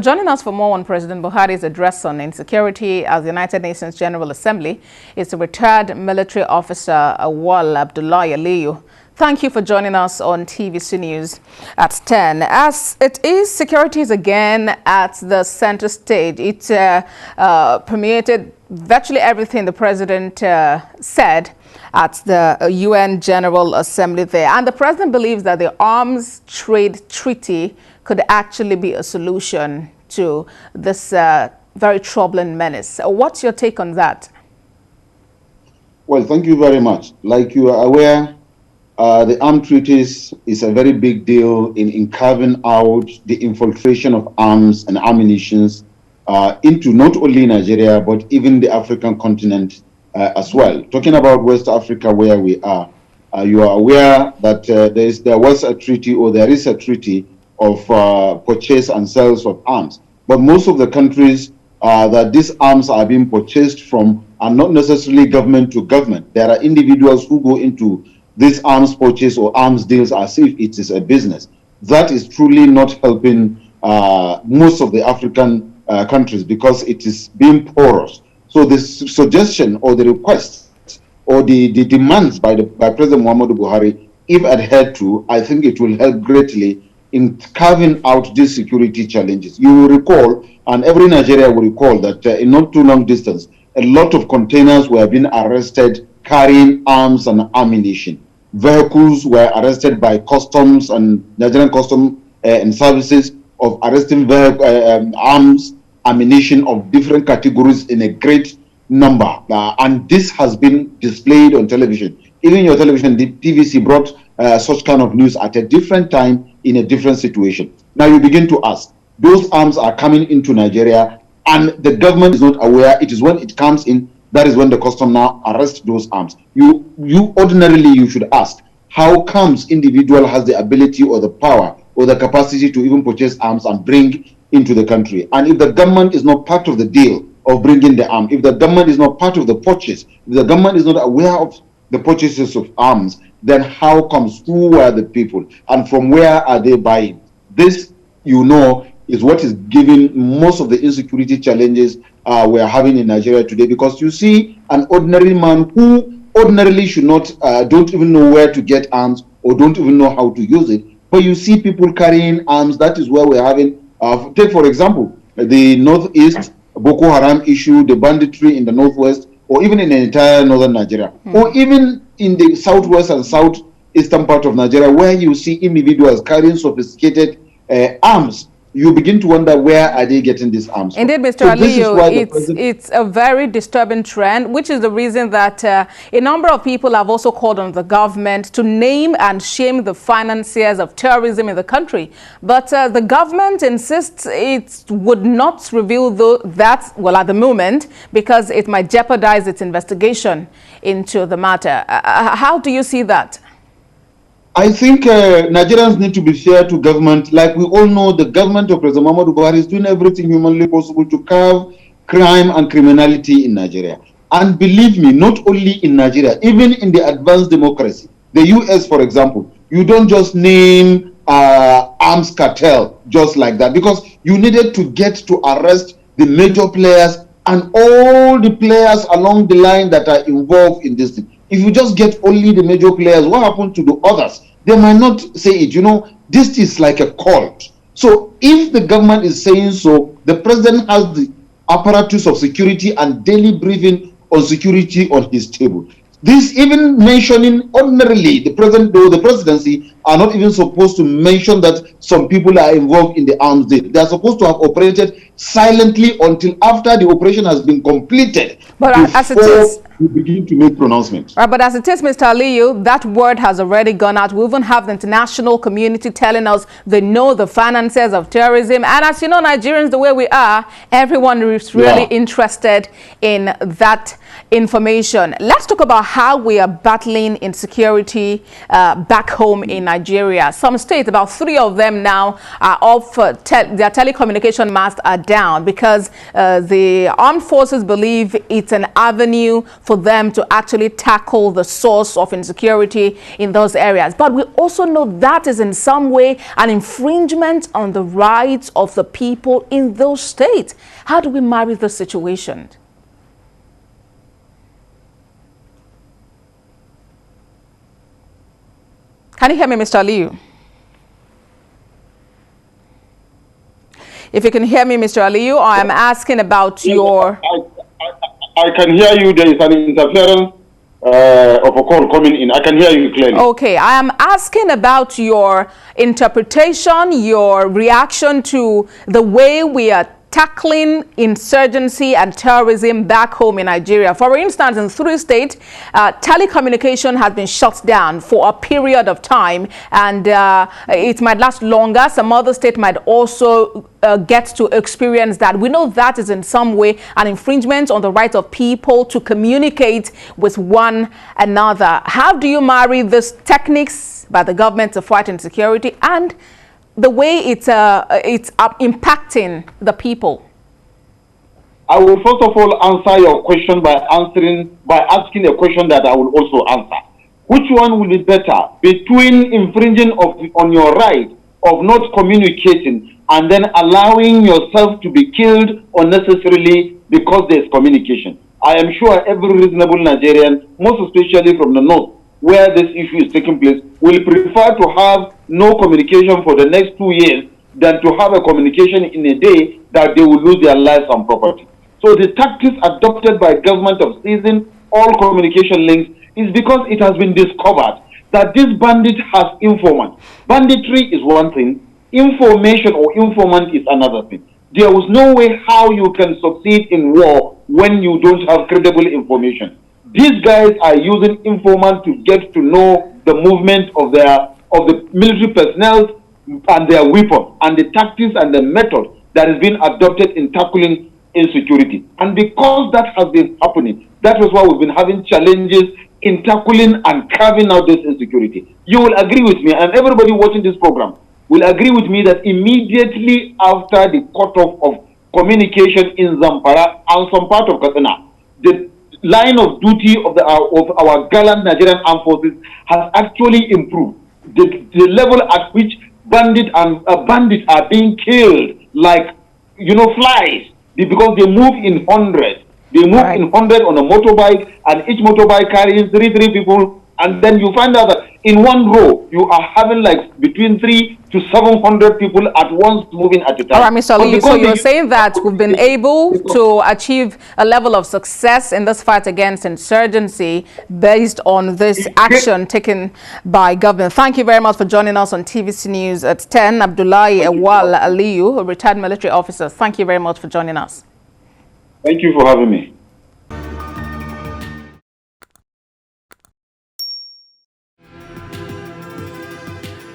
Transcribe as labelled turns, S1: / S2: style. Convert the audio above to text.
S1: Joining us for more on President Buhari's address on insecurity at the United Nations General Assembly is the retired military officer Awal Abdullahi Aliyu. Thank you for joining us on TVC News at 10. As it is, security is again at the center stage. It permeated virtually everything the president said at the UN General Assembly there. And the president believes that the arms trade treaty could actually be a solution to this very troubling menace. What's your take on that?
S2: Well, thank you very much. Like you are aware, the arms treaties is a very big deal in carving out the infiltration of arms and ammunition into not only Nigeria, but even the African continent as well. Talking about West Africa, where we are, you are aware that there was a treaty, or there is a treaty of purchase and sales of arms. But most of the countries that these arms are being purchased from are not necessarily government to government. There are individuals who go into this arms purchase or arms deals as if it is a business. That is truly not helping most of the African countries, because it is being porous. So the suggestion or the request or the demands by President Muhammadu Buhari, if adhered to, I think it will help greatly in carving out these security challenges. You will recall, and every Nigerian will recall, that in not too long distance, a lot of containers were being arrested carrying arms and ammunition. Vehicles were arrested by customs and Nigerian Customs and Services of arresting arms, ammunition of different categories in a great number. And this has been displayed on television. Even your television, the TVC brought such kind of news at a different time in a different situation. Now you begin to ask, those arms are coming into Nigeria and the government is not aware. It is when it comes in, that is when the custom now arrests those arms. You ordinarily, you should ask, how comes individual has the ability or the power or the capacity to even purchase arms and bring into the country? And if the government is not part of the deal of bringing the arm, if the government is not part of the purchase, if the government is not aware of the purchases of arms, then how comes, who are the people and from where are they buying? This, you know, is what is giving most of the insecurity challenges we are having in Nigeria today, because you see an ordinary man who ordinarily should not, don't even know where to get arms or don't even know how to use it. But you see people carrying arms. That is where we're having, take for example, the Northeast Boko Haram issue, the banditry in the Northwest, or even in the entire northern Nigeria, or even in the southwest and southeastern part of Nigeria, where you see individuals carrying sophisticated arms. You begin to wonder, where are they getting these arms from?
S1: Indeed, Mr. Aliyu, it's a very disturbing trend, which is the reason that a number of people have also called on the government to name and shame the financiers of terrorism in the country. But the government insists it would not reveal that, well, at the moment, because it might jeopardize its investigation into the matter. How do you see that?
S2: I think Nigerians need to be fair to government. Like we all know, the government of President Muhammadu Buhari is doing everything humanly possible to curb crime and criminality in Nigeria. And believe me, not only in Nigeria, even in the advanced democracy, the US, for example, you don't just name arms cartel just like that, because you needed to get to arrest the major players and all the players along the line that are involved in this thing. If you just get only the major players, what happened to the others? They might not say it. You know, this is like a cult. So if the government is saying so, the president has the apparatus of security and daily briefing on security on his table. This even mentioning ordinarily, the president, though the presidency are not even supposed to mention that some people are involved in the arms deal. They are supposed to have operated silently until after the operation has been completed.
S1: But as it is,
S2: we begin to make pronouncements.
S1: But as it is, Mr. Aliyu, that word has already gone out. We even have the international community telling us they know the financiers of terrorism. And as you know, Nigerians, the way we are, everyone is really interested in that information. Let's talk about how we are battling insecurity back home in Nigeria. Nigeria. Some states, about 3 of them now, are off, their telecommunication masts are down because the armed forces believe it's an avenue for them to actually tackle the source of insecurity in those areas. But we also know that is in some way an infringement on the rights of the people in those states. How do we marry the situation? Can you hear me, Mr. Aliyu? If you can hear me, Mr. Aliyu, I am asking about your...
S3: I can hear you. There is an interference of a call coming in. I can hear you clearly.
S1: Okay, I am asking about your interpretation, your reaction to the way we are tackling insurgency and terrorism back home in Nigeria. For instance, in 3 states, telecommunication has been shut down for a period of time, and it might last longer. Some other states might also get to experience that. We know that is in some way an infringement on the right of people to communicate with one another. How do you marry these techniques by the government to fight insecurity and the way it's impacting the people?
S3: I will first of all answer your question by asking a question that I will also answer. Which one will be better between infringing on your right of not communicating and then allowing yourself to be killed unnecessarily because there is communication? I am sure every reasonable Nigerian, most especially from the north, where this issue is taking place, will prefer to have no communication for the next 2 years than to have a communication in a day that they will lose their lives and property. So the tactics adopted by government of seizing all communication links is because it has been discovered that this bandit has informant. Banditry is one thing, information or informant is another thing. There was no way how you can succeed in war when you don't have credible information. These guys are using informants to get to know the movement of the military personnel and their weapons and the tactics and the method that has been adopted in tackling insecurity. And because that has been happening, that is why we've been having challenges in tackling and carving out this insecurity. You will agree with me, and everybody watching this program will agree with me, that immediately after the cutoff of communication in Zamfara and some part of Katsina, the line of duty of our gallant Nigerian armed forces has actually improved. The level at which bandits are being killed like, flies, because they move in hundreds. They move in hundreds on a motorbike, and each motorbike carries three people, and then you find out that in one row you are having like between 300 to 700 people at once moving at a time.
S1: All right, Mr. Lee, so you're saying that we've been able to achieve a level of success in this fight against insurgency based on this action taken by government. Thank you very much for joining us on TVC News at 10. Abdullahi Ewal Aliyu, a retired military officer. Thank you very much for joining us.
S3: Thank you for having me.